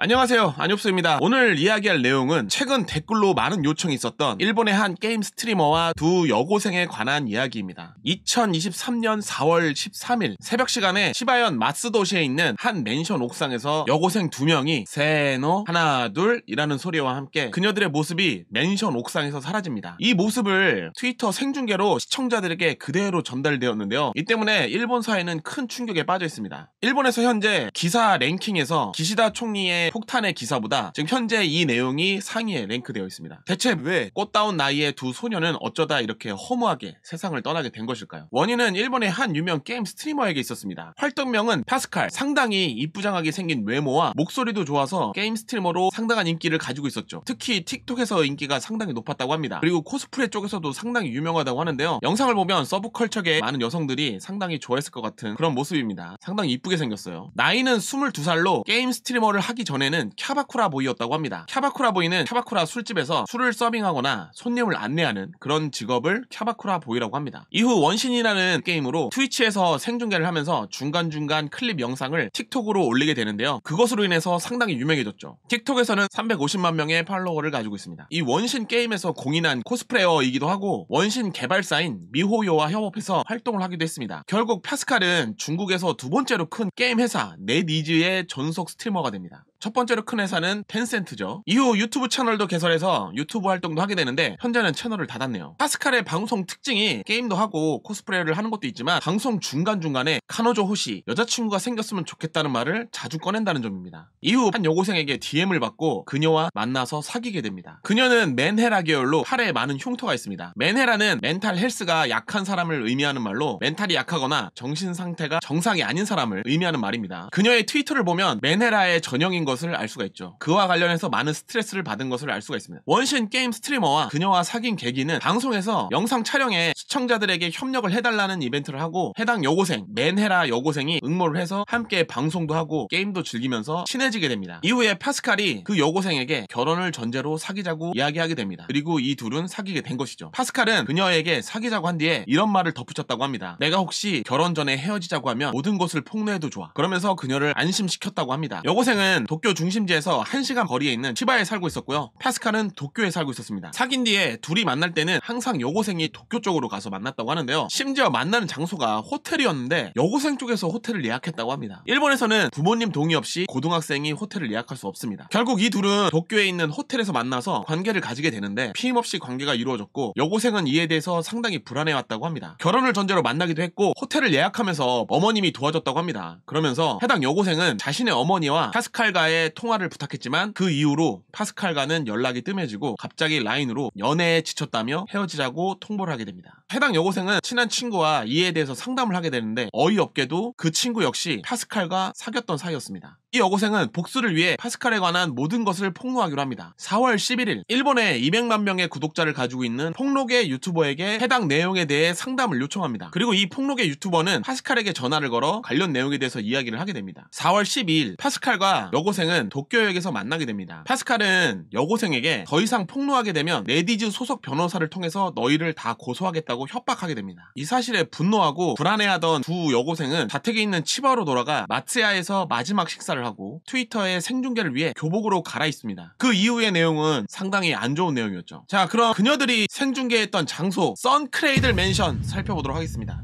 안녕하세요, 안엽수입니다. 오늘 이야기할 내용은 최근 댓글로 많은 요청이 있었던 일본의 한 게임 스트리머와 두 여고생에 관한 이야기입니다. 2023년 4월 13일 새벽 시간에 시바현 마츠도시에 있는 한 맨션 옥상에서 여고생 2명이 세노 하나 둘이라는 소리와 함께 그녀들의 모습이 맨션 옥상에서 사라집니다. 이 모습을 트위터 생중계로 시청자들에게 그대로 전달되었는데요. 이 때문에 일본 사회는 큰 충격에 빠져 있습니다. 일본에서 현재 기사 랭킹에서 기시다 총리의 폭탄의 기사보다 지금 현재 이 내용이 상위에 랭크되어 있습니다. 대체 왜 꽃다운 나이의 두 소녀는 어쩌다 이렇게 허무하게 세상을 떠나게 된 것일까요? 원인은 일본의 한 유명 게임 스트리머에게 있었습니다. 활동명은 파스칼, 상당히 이쁘장하게 생긴 외모와 목소리도 좋아서 게임 스트리머로 상당한 인기를 가지고 있었죠. 특히 틱톡에서 인기가 상당히 높았다고 합니다. 그리고 코스프레 쪽에서도 상당히 유명하다고 하는데요. 영상을 보면 서브컬처계 많은 여성들이 상당히 좋아했을 것 같은 그런 모습입니다. 상당히 이쁘게 생겼어요. 나이는 22살로 게임 스트리머를 하기 전에는 캬바쿠라 보이였다고 합니다. 캬바쿠라 보이는 캬바쿠라 술집에서 술을 서빙하거나 손님을 안내하는 그런 직업을 캬바쿠라 보이라고 합니다. 이후 원신이라는 게임으로 트위치에서 생중계를 하면서 중간중간 클립 영상을 틱톡으로 올리게 되는데요. 그것으로 인해서 상당히 유명해졌죠. 틱톡에서는 350만 명의 팔로워를 가지고 있습니다. 이 원신 게임에서 공인한 코스프레어이기도 하고 원신 개발사인 미호요와 협업해서 활동을 하기도 했습니다. 결국 파스칼은 중국에서 두 번째로 큰 게임 회사 넷이즈의 전속 스트리머가 됩니다. 첫 번째로 큰 회사는 텐센트죠. 이후 유튜브 채널도 개설해서 유튜브 활동도 하게 되는데 현재는 채널을 닫았네요. 파스칼의 방송 특징이 게임도 하고 코스프레를 하는 것도 있지만 방송 중간중간에 카노조 호시, 여자친구가 생겼으면 좋겠다는 말을 자주 꺼낸다는 점입니다. 이후 한 여고생에게 DM을 받고 그녀와 만나서 사귀게 됩니다. 그녀는 맨헤라 계열로 팔에 많은 흉터가 있습니다. 맨헤라는 멘탈 헬스가 약한 사람을 의미하는 말로 멘탈이 약하거나 정신 상태가 정상이 아닌 사람을 의미하는 말입니다. 그녀의 트위터를 보면 맨헤라의 전형인 것을 알 수가 있죠. 그와 관련해서 많은 스트레스를 받은 것을 알 수가 있습니다. 원신 게임 스트리머와 그녀와 사귄 계기는 방송에서 영상 촬영에 시청자들에게 협력을 해달라는 이벤트를 하고 해당 여고생, 맨헤라 여고생이 응모를 해서 함께 방송도 하고 게임도 즐기면서 친해지게 됩니다. 이후에 파스칼이 그 여고생에게 결혼을 전제로 사귀자고 이야기하게 됩니다. 그리고 이 둘은 사귀게 된 것이죠. 파스칼은 그녀에게 사귀자고 한 뒤에 이런 말을 덧붙였다고 합니다. 내가 혹시 결혼 전에 헤어지자고 하면 모든 것을 폭로해도 좋아. 그러면서 그녀를 안심시켰다고 합니다. 여고생은 도쿄 중심지에서 1시간 거리에 있는 치바에 살고 있었고요. 파스칼은 도쿄에 살고 있었습니다. 사귄 뒤에 둘이 만날 때는 항상 여고생이 도쿄 쪽으로 가서 만났다고 하는데요. 심지어 만나는 장소가 호텔이었는데 여고생 쪽에서 호텔을 예약했다고 합니다. 일본에서는 부모님 동의 없이 고등학생이 호텔을 예약할 수 없습니다. 결국 이 둘은 도쿄에 있는 호텔에서 만나서 관계를 가지게 되는데 피임 없이 관계가 이루어졌고 여고생은 이에 대해서 상당히 불안해왔다고 합니다. 결혼을 전제로 만나기도 했고 호텔을 예약하면서 어머님이 도와줬다고 합니다. 그러면서 해당 여고생은 자신의 어머니와 파스칼과의 통화를 부탁했지만 그 이후로 파스칼과는 연락이 뜸해지고 갑자기 라인으로 연애에 지쳤다며 헤어지자고 통보를 하게 됩니다. 해당 여고생은 친한 친구와 이에 대해서 상담을 하게 되는데 어이없게도 그 친구 역시 파스칼과 사귀었던 사이였습니다. 이 여고생은 복수를 위해 파스칼에 관한 모든 것을 폭로하기로 합니다. 4월 11일 일본에 200만 명의 구독자를 가지고 있는 폭로계 유튜버에게 해당 내용에 대해 상담을 요청합니다. 그리고 이 폭로계 유튜버는 파스칼에게 전화를 걸어 관련 내용에 대해서 이야기를 하게 됩니다. 4월 12일 파스칼과 여고생은 도쿄역에서 만나게 됩니다. 파스칼은 여고생에게 더 이상 폭로하게 되면 넷이즈 소속 변호사를 통해서 너희를 다 고소하겠다고 협박하게 됩니다. 이 사실에 분노하고 불안해하던 두 여고생은 자택에 있는 치바로 돌아가 마츠야에서 마지막 식사를 하고 트위터에 생중계를 위해 교복으로 갈아입습니다. 그 이후의 내용은 상당히 안 좋은 내용이었죠. 자, 그럼 그녀들이 생중계했던 장소 선크레이들 맨션 살펴보도록 하겠습니다.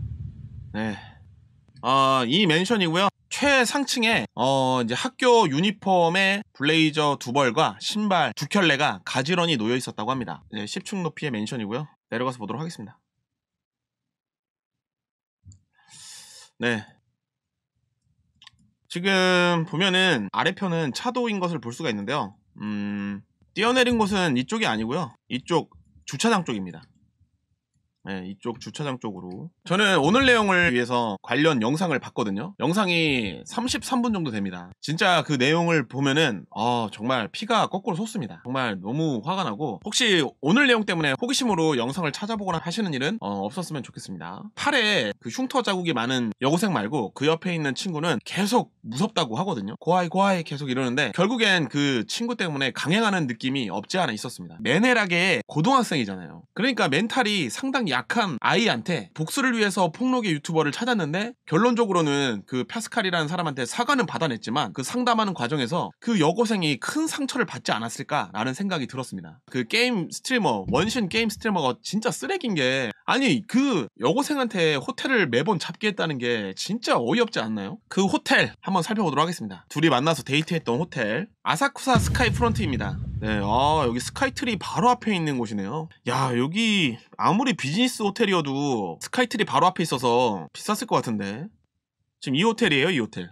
네, 이 맨션이고요. 최상층에 이제 학교 유니폼에 블레이저 2벌과 신발 2켤레가 가지런히 놓여 있었다고 합니다. 네, 10층 높이의 맨션이고요. 내려가서 보도록 하겠습니다. 네, 지금 보면은 아래편은 차도인 것을 볼 수가 있는데요. 뛰어내린 곳은 이쪽이 아니고요. 이쪽 주차장 쪽입니다. 네, 이쪽 주차장 쪽으로. 저는 오늘 내용을 위해서 관련 영상을 봤거든요. 영상이 33분 정도 됩니다. 진짜 그 내용을 보면은 정말 피가 거꾸로 솟습니다. 정말 너무 화가 나고, 혹시 오늘 내용 때문에 호기심으로 영상을 찾아보거나 하시는 일은 없었으면 좋겠습니다. 팔에 그 흉터 자국이 많은 여고생 말고 그 옆에 있는 친구는 계속 무섭다고 하거든요. 고아이 고아이 계속 이러는데 결국엔 그 친구 때문에 강행하는 느낌이 없지 않아 있었습니다. 맨헬하게 고등학생이잖아요. 그러니까 멘탈이 상당히 좀 약한 아이한테 복수를 위해서 폭력의 유튜버를 찾았는데 결론적으로는 그 파스칼이라는 사람한테 사과는 받아냈지만 그 상담하는 과정에서 그 여고생이 큰 상처를 받지 않았을까라는 생각이 들었습니다. 그 게임 스트리머, 원신 게임 스트리머가 진짜 쓰레기인 게, 아니 그 여고생한테 호텔을 매번 잡게 했다는 게 진짜 어이없지 않나요? 그 호텔 한번 살펴보도록 하겠습니다. 둘이 만나서 데이트했던 호텔, 아사쿠사 스카이 프론트입니다. 네, 여기 스카이트리 바로 앞에 있는 곳이네요. 야, 여기 아무리 비즈니스 호텔이어도 스카이트리 바로 앞에 있어서 비쌌을 것 같은데. 지금 이 호텔이에요, 이 호텔.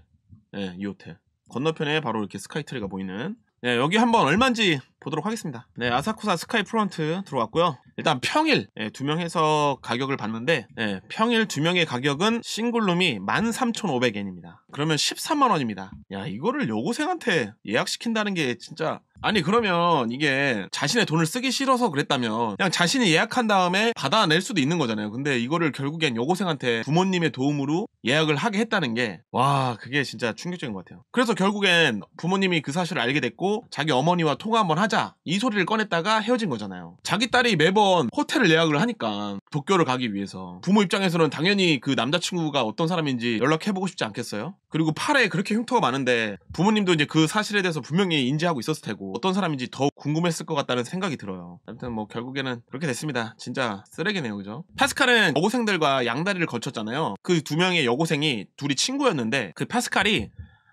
네, 이 호텔. 건너편에 바로 이렇게 스카이트리가 보이는. 네, 여기 한번 얼마인지 보도록 하겠습니다. 네, 아사쿠사 스카이 프론트 들어왔고요. 일단 평일 2명 해서 가격을 봤는데, 평일 2명의 가격은 싱글룸이 13,500엔입니다. 그러면 13만원입니다. 야, 이거를 여고생한테 예약시킨다는 게 진짜, 아니 그러면 이게 자신의 돈을 쓰기 싫어서 그랬다면 그냥 자신이 예약한 다음에 받아낼 수도 있는 거잖아요. 근데 이거를 결국엔 여고생한테 부모님의 도움으로 예약을 하게 했다는 게, 와, 그게 진짜 충격적인 것 같아요. 그래서 결국엔 부모님이 그 사실을 알게 됐고 자기 어머니와 통화 한번 하자 이 소리를 꺼냈다가 헤어진 거잖아요. 자기 딸이 매번 호텔을 예약을 하니까 도쿄를 가기 위해서 부모 입장에서는 당연히 그 남자친구가 어떤 사람인지 연락해보고 싶지 않겠어요? 그리고 팔에 그렇게 흉터가 많은데 부모님도 이제 그 사실에 대해서 분명히 인지하고 있었을 테고 어떤 사람인지 더 궁금했을 것 같다는 생각이 들어요. 아무튼 뭐 결국에는 그렇게 됐습니다. 진짜 쓰레기네요, 그죠? 파스칼은 여고생들과 양다리를 거쳤잖아요. 그 2명의 여고생이 둘이 친구였는데 그 파스칼이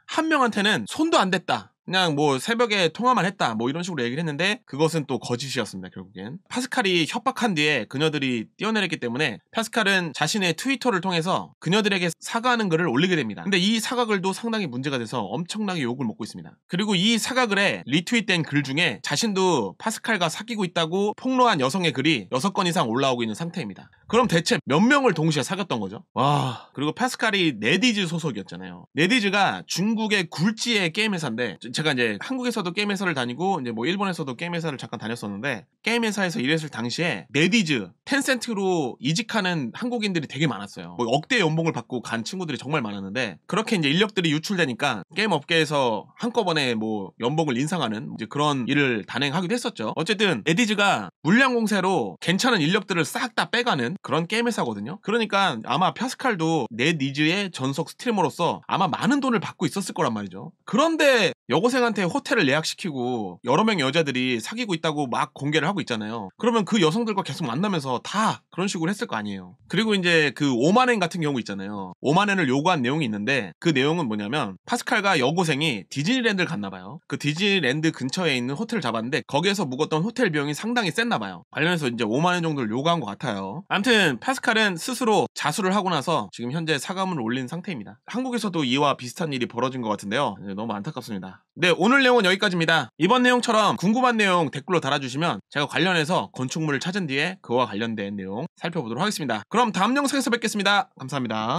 한 명한테는 손도 안 댔다, 그냥 뭐 새벽에 통화만 했다, 뭐 이런 식으로 얘기를 했는데 그것은 또 거짓이었습니다. 결국엔 파스칼이 협박한 뒤에 그녀들이 뛰어내렸기 때문에 파스칼은 자신의 트위터를 통해서 그녀들에게 사과하는 글을 올리게 됩니다. 근데 이 사과글도 상당히 문제가 돼서 엄청나게 욕을 먹고 있습니다. 그리고 이 사과글에 리트윗된 글 중에 자신도 파스칼과 사귀고 있다고 폭로한 여성의 글이 6건 이상 올라오고 있는 상태입니다. 그럼 대체 몇 명을 동시에 사귀었던 거죠? 와. 그리고 파스칼이 네디즈 소속이었잖아요. 네디즈가 중국의 굴지의 게임 회사인데, 제가 이제 한국에서도 게임 회사를 다니고 이제 뭐 일본에서도 게임 회사를 잠깐 다녔었는데, 게임 회사에서 일했을 당시에 네디즈, 텐센트로 이직하는 한국인들이 되게 많았어요. 뭐 억대 연봉을 받고 간 친구들이 정말 많았는데, 그렇게 이제 인력들이 유출되니까 게임 업계에서 한꺼번에 뭐 연봉을 인상하는 이제 그런 일을 단행하기도 했었죠. 어쨌든 네디즈가 물량 공세로 괜찮은 인력들을 싹 다 빼가는 그런 게임 회사거든요. 그러니까 아마 파스칼도 네디즈의 전속 스트리머로서 아마 많은 돈을 받고 있었을 거란 말이죠. 그런데 여고생한테 호텔을 예약시키고 여러 명의 여자들이 사귀고 있다고 막 공개를 하고 있잖아요. 그러면 그 여성들과 계속 만나면서 다 그런 식으로 했을 거 아니에요. 그리고 이제 그 5만엔 같은 경우 있잖아요. 5만엔을 요구한 내용이 있는데, 그 내용은 뭐냐면 파스칼과 여고생이 디즈니랜드를 갔나봐요. 그 디즈니랜드 근처에 있는 호텔을 잡았는데 거기에서 묵었던 호텔 비용이 상당히 셌나봐요. 관련해서 이제 5만엔 정도를 요구한 것 같아요. 아무튼 파스칼은 스스로 자수를 하고 나서 지금 현재 사과문을 올린 상태입니다. 한국에서도 이와 비슷한 일이 벌어진 것 같은데요. 너무 안타깝습니다. 네, 오늘 내용은 여기까지입니다. 이번 내용처럼 궁금한 내용 댓글로 달아주시면 제가 관련해서 건축물을 찾은 뒤에 그와 관련된 내용 살펴보도록 하겠습니다. 그럼 다음 영상에서 뵙겠습니다. 감사합니다.